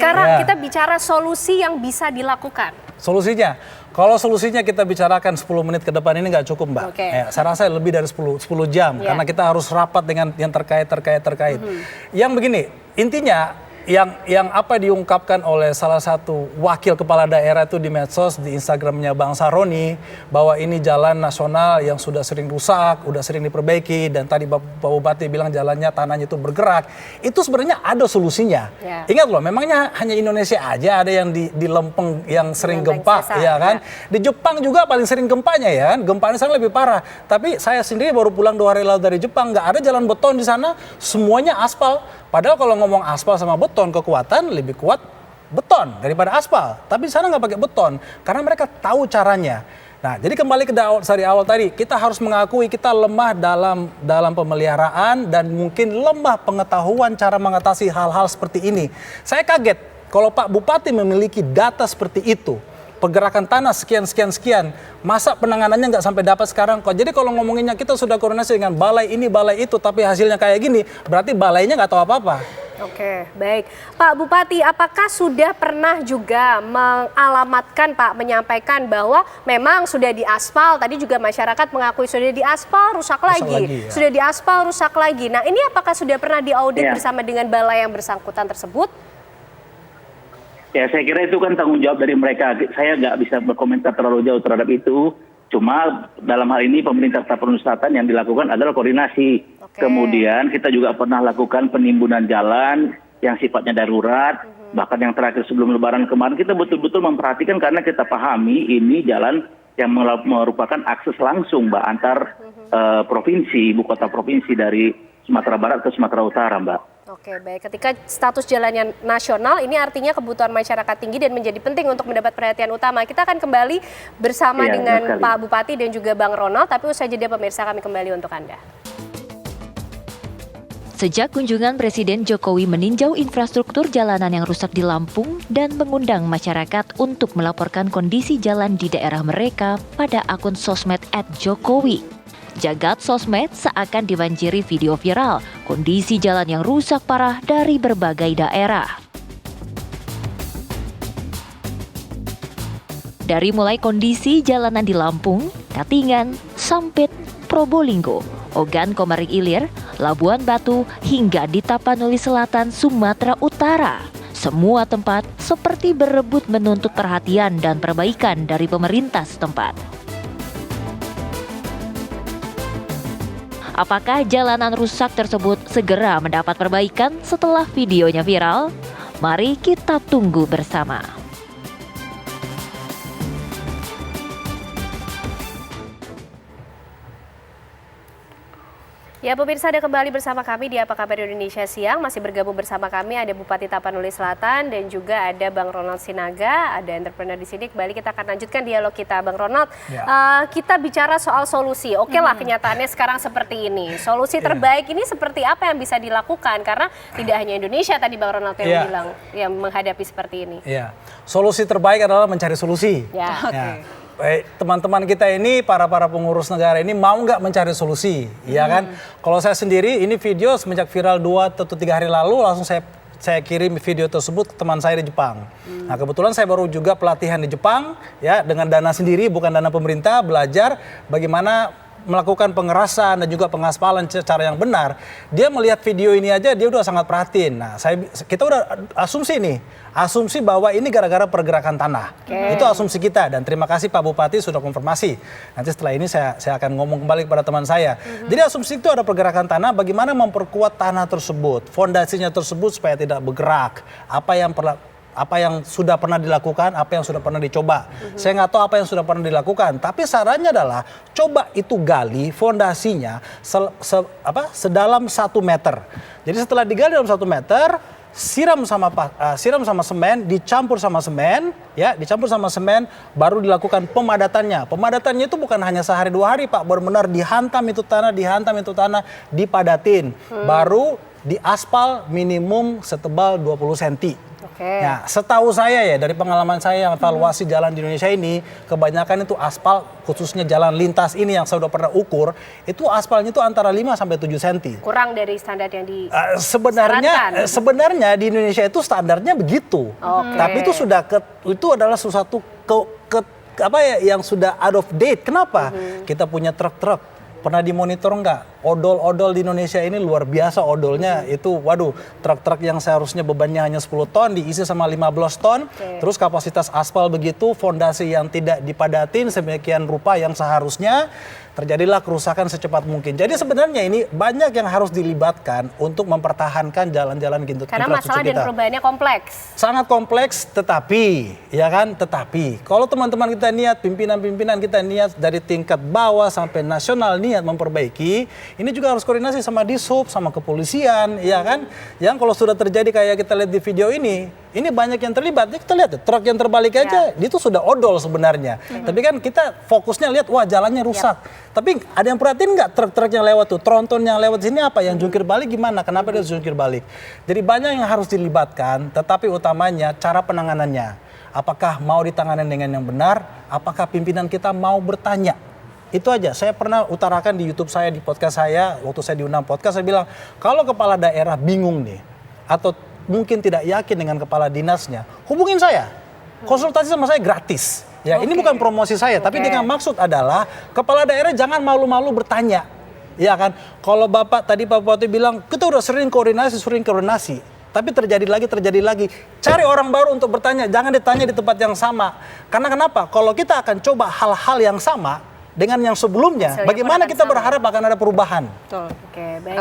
sekarang kita bicara solusi yang bisa dilakukan. Solusinya, kalau solusinya kita bicarakan 10 menit ke depan ini nggak cukup, Mbak. Saya rasa lebih dari 10 jam karena kita harus rapat dengan yang terkait. Yang begini, intinya yang apa diungkapkan oleh salah satu wakil kepala daerah itu di medsos, di Instagramnya Bang Saroni, bahwa ini jalan nasional yang sudah sering rusak, udah sering diperbaiki, dan tadi Pak Bupati bilang jalannya, tanahnya itu bergerak. Itu sebenarnya ada solusinya. Ingat loh, memangnya hanya Indonesia aja ada yang di Lempeng yang sering gempa, ya kan? Di Jepang juga paling sering gempanya, ya kan? Gempanya sana lebih parah. Tapi saya sendiri baru pulang 2 hari lalu dari Jepang, nggak ada jalan beton di sana, semuanya aspal. Padahal kalau ngomong aspal sama beton, kekuatan lebih kuat beton daripada aspal. Tapi di sana nggak pakai beton, karena mereka tahu caranya. Nah, jadi kembali ke dari awal tadi, kita harus mengakui kita lemah dalam pemeliharaan dan mungkin lemah pengetahuan cara mengatasi hal-hal seperti ini. Saya kaget kalau Pak Bupati memiliki data seperti itu. Pergerakan tanah sekian, masa penanganannya nggak sampai dapat sekarang kok. Jadi kalau ngomonginnya kita sudah koordinasi dengan balai ini, balai itu, tapi hasilnya kayak gini, berarti balainya nggak tahu apa-apa. Oke, baik. Pak Bupati, apakah sudah pernah juga mengalamatkan, Pak, menyampaikan bahwa memang sudah diaspal, tadi juga masyarakat mengakui sudah diaspal, rusak lagi. Sudah diaspal, rusak lagi. Nah, ini apakah sudah pernah diaudit bersama dengan balai yang bersangkutan tersebut? Ya, saya kira itu kan tanggung jawab dari mereka. Saya nggak bisa berkomentar terlalu jauh terhadap itu. Cuma dalam hal ini pemerintah Tapanuli Selatan yang dilakukan adalah koordinasi. Kemudian kita juga pernah lakukan penimbunan jalan yang sifatnya darurat. Bahkan yang terakhir sebelum Lebaran kemarin kita betul-betul memperhatikan karena kita pahami ini jalan yang merupakan akses langsung, Mbak, antar provinsi, ibu kota provinsi dari Sumatera Barat ke Sumatera Utara, Mbak. Oke, baik. Ketika status jalannya nasional, ini artinya kebutuhan masyarakat tinggi dan menjadi penting untuk mendapat perhatian utama. Kita akan kembali bersama dengan Pak Bupati dan juga Bang Ronald, tapi usai jeda pemirsa kami kembali untuk Anda. Sejak kunjungan Presiden Jokowi meninjau infrastruktur jalanan yang rusak di Lampung dan mengundang masyarakat untuk melaporkan kondisi jalan di daerah mereka pada akun sosmed @Jokowi. Jagat sosmed seakan dibanjiri video viral kondisi jalan yang rusak parah dari berbagai daerah. Dari mulai kondisi jalanan di Lampung, Katingan, Sampit, Probolinggo, Ogan Komering Ilir, Labuan Batu, hingga di Tapanuli Selatan, Sumatera Utara. Semua tempat seperti berebut menuntut perhatian dan perbaikan dari pemerintah setempat. Apakah jalanan rusak tersebut segera mendapat perbaikan setelah videonya viral? Mari kita tunggu bersama. Ya, pemirsa, ada kembali bersama kami di Apa Kabar Indonesia Siang. Masih bergabung bersama kami ada Bupati Tapanuli Selatan dan juga ada Bang Ronald Sinaga, ada entrepreneur di sini. Kembali kita akan lanjutkan dialog kita, Bang Ronald. Kita bicara soal solusi. Oke lah, kenyataannya sekarang seperti ini. Solusi terbaik ini seperti apa yang bisa dilakukan? Karena tidak hanya Indonesia tadi Bang Ronald yang bilang yang menghadapi seperti ini. Solusi terbaik adalah mencari solusi. Baik, teman-teman kita ini, para pengurus negara ini mau nggak mencari solusi, ya kan? Kalau saya sendiri, ini video semenjak viral 2 atau 3 hari lalu, langsung saya kirim video tersebut ke teman saya di Jepang. Nah, kebetulan saya baru juga pelatihan di Jepang, ya, dengan dana sendiri, bukan dana pemerintah, belajar bagaimana melakukan pengerasan dan juga pengaspalan secara yang benar. Dia melihat video ini aja, dia udah sangat perhatiin. Nah, kita udah asumsi bahwa ini gara-gara pergerakan tanah. Itu asumsi kita, dan terima kasih Pak Bupati sudah konfirmasi. Nanti setelah ini saya akan ngomong kembali kepada teman saya. Jadi asumsi itu ada pergerakan tanah, bagaimana memperkuat tanah tersebut, fondasinya tersebut supaya tidak bergerak. Apa yang sudah pernah dilakukan, apa yang sudah pernah dicoba. Saya nggak tahu apa yang sudah pernah dilakukan, tapi sarannya adalah coba itu gali fondasinya sedalam 1 meter. Jadi setelah digali dalam 1 meter, siram sama semen, dicampur sama semen, baru dilakukan pemadatannya. Pemadatannya itu bukan hanya sehari 2 hari, Pak, benar-benar dihantam itu tanah, dipadatin, baru diaspal minimum setebal 20 cm. Nah, setahu saya ya dari pengalaman saya yang evaluasi jalan di Indonesia ini, kebanyakan itu aspal, khususnya jalan lintas ini yang saya udah pernah ukur, itu aspalnya itu antara 5 sampai 7 cm. Kurang dari standar yang sebenarnya di Indonesia itu standarnya begitu. Tapi itu sudah itu adalah sesuatu yang sudah out of date. Kenapa? Kita punya truk-truk. Pernah dimonitor nggak? Odol-odol di Indonesia ini luar biasa odolnya. Itu waduh, truk-truk yang seharusnya bebannya hanya 10 ton diisi sama 15 ton. Terus kapasitas aspal begitu, fondasi yang tidak dipadatin sedemikian rupa yang seharusnya, terjadilah kerusakan secepat mungkin. Jadi sebenarnya ini banyak yang harus dilibatkan untuk mempertahankan jalan-jalan gitu. Karena masalah dan perubahannya kompleks. Sangat kompleks, tetapi kalau teman-teman kita niat, pimpinan-pimpinan kita niat dari tingkat bawah sampai nasional niat memperbaiki, ini juga harus koordinasi sama Dishub, sama kepolisian, ya kan? Yang kalau sudah terjadi kayak kita lihat di video ini banyak yang terlibat. Kita lihat truk yang terbalik aja, itu sudah odol sebenarnya. Tapi kan kita fokusnya lihat, wah jalannya rusak. Tapi ada yang perhatiin nggak truk-truk yang lewat tuh, tronton yang lewat sini apa, yang jungkir balik gimana, kenapa dia jungkir balik. Jadi banyak yang harus dilibatkan, tetapi utamanya cara penanganannya. Apakah mau ditangani dengan yang benar, apakah pimpinan kita mau bertanya. Itu aja, saya pernah utarakan di YouTube saya, di podcast saya, waktu saya diundang podcast, saya bilang, kalau kepala daerah bingung nih, atau mungkin tidak yakin dengan kepala dinasnya, hubungin saya, konsultasi sama saya gratis. Ya, ini bukan promosi saya, tapi dengan maksud adalah kepala daerah jangan malu-malu bertanya. Ya kan, kalau Bapak tadi Pak Bupati bilang kita udah sering koordinasi, tapi terjadi lagi. Cari orang baru untuk bertanya, jangan ditanya di tempat yang sama. Karena kenapa? Kalau kita akan coba hal-hal yang sama dengan yang sebelumnya, bagaimana kita berharap akan ada perubahan? Betul. Oke, baik.